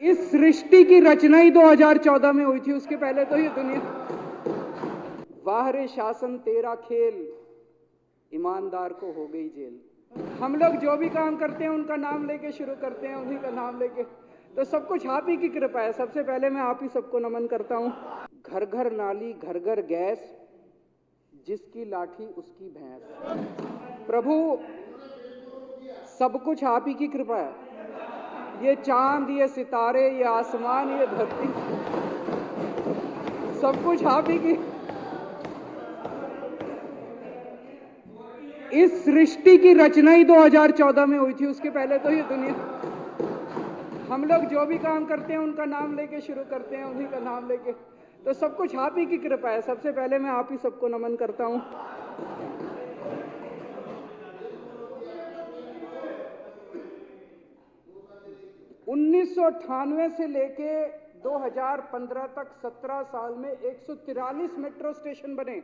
इस सृष्टि की रचना ही 2014 में हुई थी, उसके पहले तो ये दुनिया। वाह रे शासन तेरा खेल, ईमानदार को हो गई जेल। हम लोग जो भी काम करते हैं उनका नाम लेके शुरू करते हैं, उन्हीं का नाम लेके, तो सब कुछ आप ही की कृपा है। सबसे पहले मैं आप ही सबको नमन करता हूँ। घर घर नाली घर घर गैस, जिसकी लाठी उसकी भैंस। प्रभु सब कुछ आप ही की कृपा है। ये चांद, ये सितारे, ये आसमान, ये धरती, सब कुछ आप ही की। इस सृष्टि की रचना ही 2014 में हुई थी, उसके पहले तो ये दुनिया। हम लोग जो भी काम करते हैं उनका नाम लेके शुरू करते हैं, उन्हीं का नाम लेके, तो सब कुछ आप ही की कृपा है। सबसे पहले मैं आप ही सबको नमन करता हूँ। 1998 से लेके 2015 तक 17 साल में 143 मेट्रो स्टेशन बने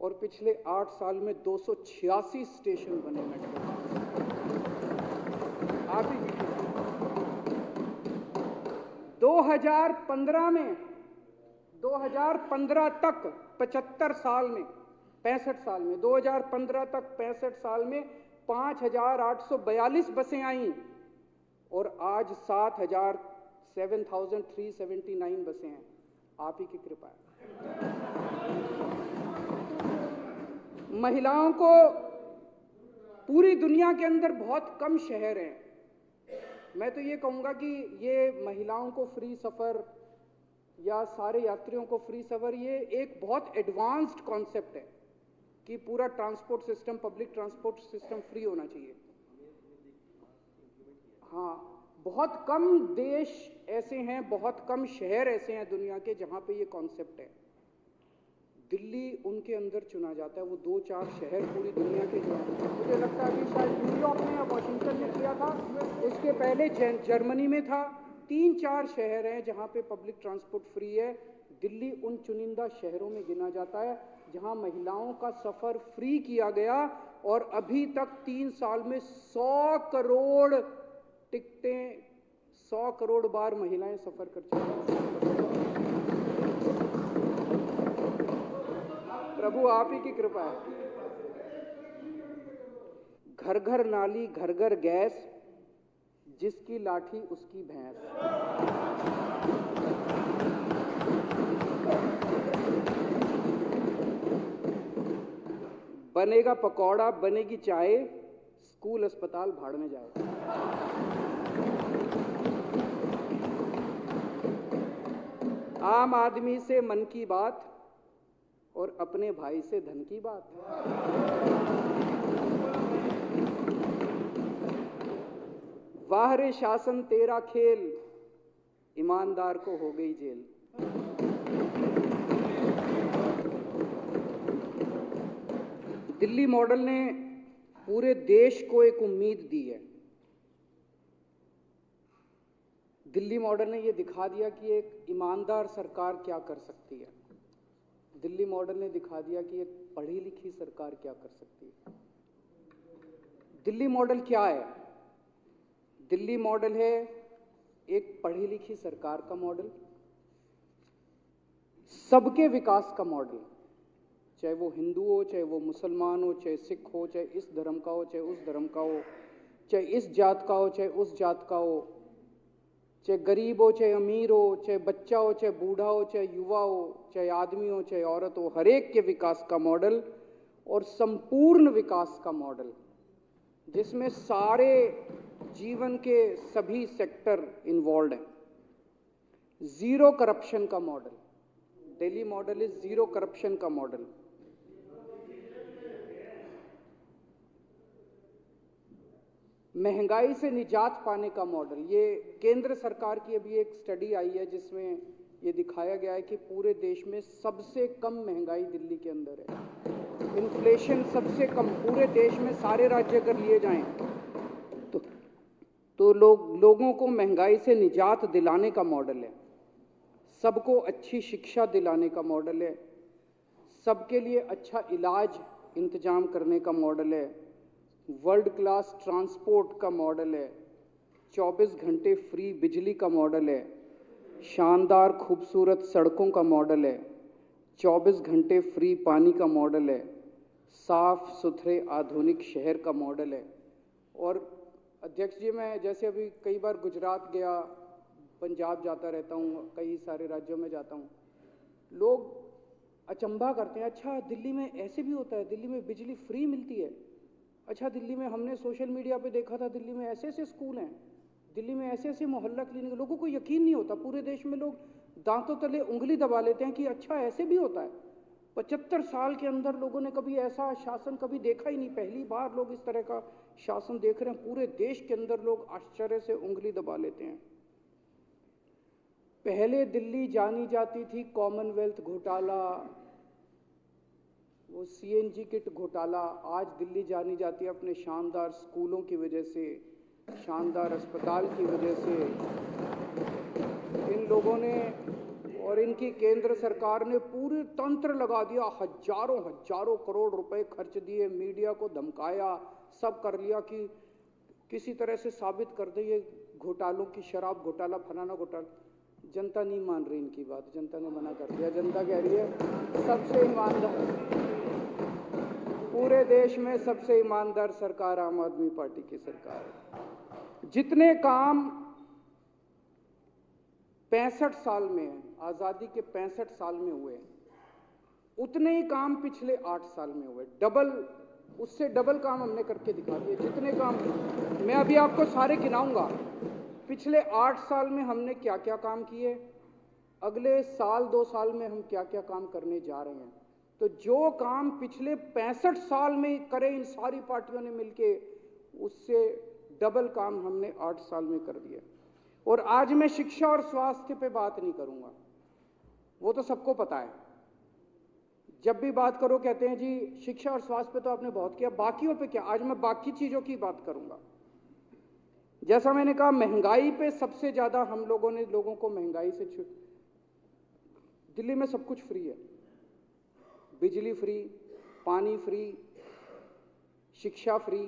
और पिछले 8 साल में 286 स्टेशन बने मेट्रो। आप ही 2015 में 2015 तक 65 साल में 65 साल में 2015 तक 65 साल में 5,842 बसें आईं और आज 7,379 बसें हैं। आप ही की कृपा है। महिलाओं को पूरी दुनिया के अंदर बहुत कम शहर हैं, मैं तो ये कहूँगा कि ये महिलाओं को फ्री सफ़र या सारे यात्रियों को फ्री सफ़र, ये एक बहुत एडवांस्ड कॉन्सेप्ट है कि पूरा transport system, public transport system free होना चाहिए। हाँ, बहुत कम देश ऐसे हैं, बहुत कम शहर ऐसे हैं दुनिया के जहाँ पे ये कॉन्सेप्ट है। दिल्ली उनके अंदर चुना जाता है, वो 2-4 शहर पूरी दुनिया के जो हैं। मुझे लगता है कि शायद न्यूयॉर्क में या वॉशिंगटन में किया था, उसके पहले जर्मनी में था। 3-4 शहर हैं जहाँ पे पब्लिक ट्रांसपोर्ट फ्री है। दिल्ली उन चुनिंदा शहरों में गिना जाता है जहाँ महिलाओं का सफ़र फ्री किया गया और अभी तक 3 साल में 100 करोड़ टिकटें, 100 करोड़ बार महिलाएं सफ़र कर चुकी हैं। प्रभु आप ही की कृपा है। घर घर नाली घर घर गैस, जिसकी लाठी उसकी भैंस। बनेगा पकौड़ा, बनेगी चाय, स्कूल अस्पताल भाड़ में जाए। आम आदमी से मन की बात और अपने भाई से धन की बात। वाह रे शासन तेरा खेल, ईमानदार को हो गई जेल। दिल्ली मॉडल ने पूरे देश को एक उम्मीद दी है। दिल्ली मॉडल ने यह दिखा दिया कि एक ईमानदार सरकार क्या कर सकती है। दिल्ली मॉडल ने दिखा दिया कि एक पढ़ी लिखी सरकार क्या कर सकती है। दिल्ली मॉडल क्या है? दिल्ली मॉडल है एक पढ़ी लिखी सरकार का मॉडल, सबके विकास का मॉडल, चाहे वो हिंदू हो, चाहे वो मुसलमान हो, चाहे सिख हो, चाहे इस धर्म का हो, चाहे उस धर्म का हो, चाहे इस जात का हो, चाहे उस जात का हो, चाहे गरीब हो, चाहे अमीर हो, चाहे बच्चा हो, चाहे बूढ़ा हो, चाहे युवा हो, चाहे आदमी हो, चाहे औरत हो, हर एक के विकास का मॉडल और संपूर्ण विकास का मॉडल, जिसमें सारे जीवन के सभी सेक्टर इन्वॉल्व हैं। जीरो करप्शन का model, Delhi model is zero corruption का मॉडल। महंगाई से निजात पाने का मॉडल, ये केंद्र सरकार की अभी एक स्टडी आई है जिसमें ये दिखाया गया है कि पूरे देश में सबसे कम महंगाई दिल्ली के अंदर है। इन्फ्लेशन सबसे कम पूरे देश में, सारे राज्य अगर लिए जाएं तो लोगों को महंगाई से निजात दिलाने का मॉडल है। सबको अच्छी शिक्षा दिलाने का मॉडल है, सबके लिए अच्छा इलाज इंतजाम करने का मॉडल है, वर्ल्ड क्लास ट्रांसपोर्ट का मॉडल है, 24 घंटे फ्री बिजली का मॉडल है, शानदार खूबसूरत सड़कों का मॉडल है, 24 घंटे फ्री पानी का मॉडल है, साफ सुथरे आधुनिक शहर का मॉडल है। और अध्यक्ष जी, मैं जैसे अभी कई बार गुजरात गया, पंजाब जाता रहता हूँ, कई सारे राज्यों में जाता हूँ, लोग अचंभा करते हैं, अच्छा दिल्ली में ऐसे भी होता है, दिल्ली में बिजली फ्री मिलती है, अच्छा दिल्ली में हमने सोशल मीडिया पे देखा था, दिल्ली में ऐसे ऐसे स्कूल हैं, दिल्ली में ऐसे ऐसे मोहल्ला क्लिनिक। लोगों को यकीन नहीं होता, पूरे देश में लोग दांतों तले उंगली दबा लेते हैं कि अच्छा ऐसे भी होता है। 75 साल के अंदर लोगों ने कभी ऐसा शासन कभी देखा ही नहीं, पहली बार लोग इस तरह का शासन देख रहे हैं। पूरे देश के अंदर लोग आश्चर्य से उंगली दबा लेते हैं। पहले दिल्ली जानी जाती थी कॉमनवेल्थ घोटाला, वो सीएनजी किट घोटाला, आज दिल्ली जानी जाती है अपने शानदार स्कूलों की वजह से, शानदार अस्पताल की वजह से। इन लोगों ने और इनकी केंद्र सरकार ने पूरे तंत्र लगा दिया, हजारों हजारों करोड़ रुपए खर्च दिए, मीडिया को धमकाया, सब कर लिया कि किसी तरह से साबित कर दे ये घोटालों की, शराब घोटाला, फलाना घोटाला। जनता नहीं मान रही इनकी बात, जनता ने मना कर दिया। जनता कह रही है सबसे ईमानदार, पूरे देश में सबसे ईमानदार सरकार आम आदमी पार्टी की सरकार है। जितने काम 65 साल में, आजादी के 65 साल में हुए, उतने ही काम पिछले 8 साल में हुए, डबल, उससे डबल काम हमने करके दिखा दिए। जितने काम मैं अभी आपको सारे गिनाऊंगा, पिछले 8 साल में हमने क्या क्या काम किए, अगले साल 2 साल में हम क्या क्या काम करने जा रहे हैं। तो जो काम पिछले 65 साल में करे इन सारी पार्टियों ने मिलके, उससे डबल काम हमने 8 साल में कर दिया। और आज मैं शिक्षा और स्वास्थ्य पे बात नहीं करूंगा, वो तो सबको पता है। जब भी बात करो कहते हैं जी शिक्षा और स्वास्थ्य पे तो आपने बहुत किया, बाकियों पे क्या। आज मैं बाकी चीजों की बात करूंगा। जैसा मैंने कहा, महंगाई पे सबसे ज्यादा हम लोगों ने लोगों को महंगाई से दिल्ली में सब कुछ फ्री है, बिजली फ्री, पानी फ्री, शिक्षा फ्री,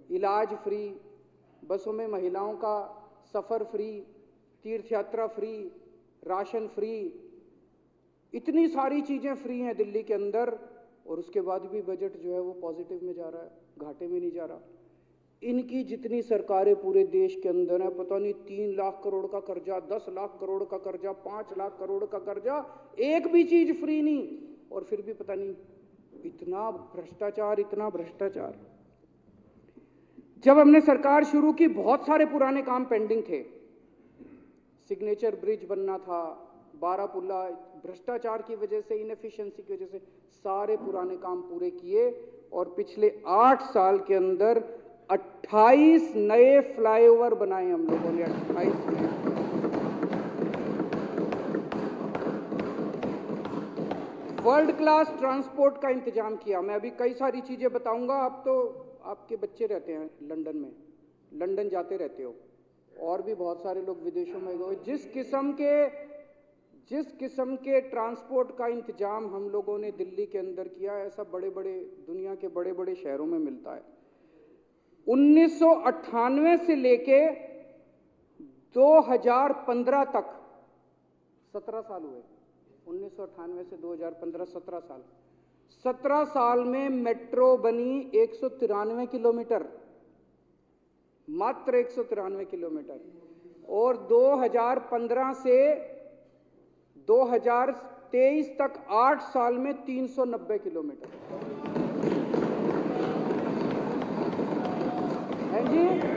इलाज फ्री, बसों में महिलाओं का सफर फ्री, तीर्थ यात्रा फ्री, राशन फ्री, इतनी सारी चीजें फ्री हैं दिल्ली के अंदर। और उसके बाद भी बजट जो है वो पॉजिटिव में जा रहा है, घाटे में नहीं जा रहा। इनकी जितनी सरकारें पूरे देश के अंदर है, पता नहीं 3 लाख करोड़ का कर्जा, 10 लाख करोड़ का कर्जा, 5 लाख करोड़ का कर्जा, एक भी चीज फ्री नहीं। और फिर भी पता नहीं इतना भ्रष्टाचार, इतना भ्रष्टाचार। जब हमने सरकार शुरू की, बहुत सारे पुराने काम पेंडिंग थे। सिग्नेचर ब्रिज बनना था, बारापुल्ला, भ्रष्टाचार की वजह से, इनएफिशिएंसी की वजह से सारे पुराने काम पूरे किए। और पिछले 8 साल के अंदर 28 नए फ्लाईओवर बनाए हम लोगों ने, 28 नए। वर्ल्ड क्लास ट्रांसपोर्ट का इंतजाम किया। मैं अभी कई सारी चीजें बताऊंगा। आप तो, आपके बच्चे रहते हैं लंदन में, लंदन जाते रहते हो, और भी बहुत सारे लोग विदेशों में गए। जिस किस्म के ट्रांसपोर्ट का इंतजाम हम लोगों ने दिल्ली के अंदर किया, ऐसा बड़े बड़े दुनिया के बड़े बड़े शहरों में मिलता है। 1998 से लेके 2015 तक 17 साल हुए। 1998 से 2015 17 साल। 17 साल में मेट्रो बनी 193 किलोमीटर, मात्र 193 किलोमीटर। और 2015 से 2023 तक 8 साल में 390 किलोमीटर। हैं जी?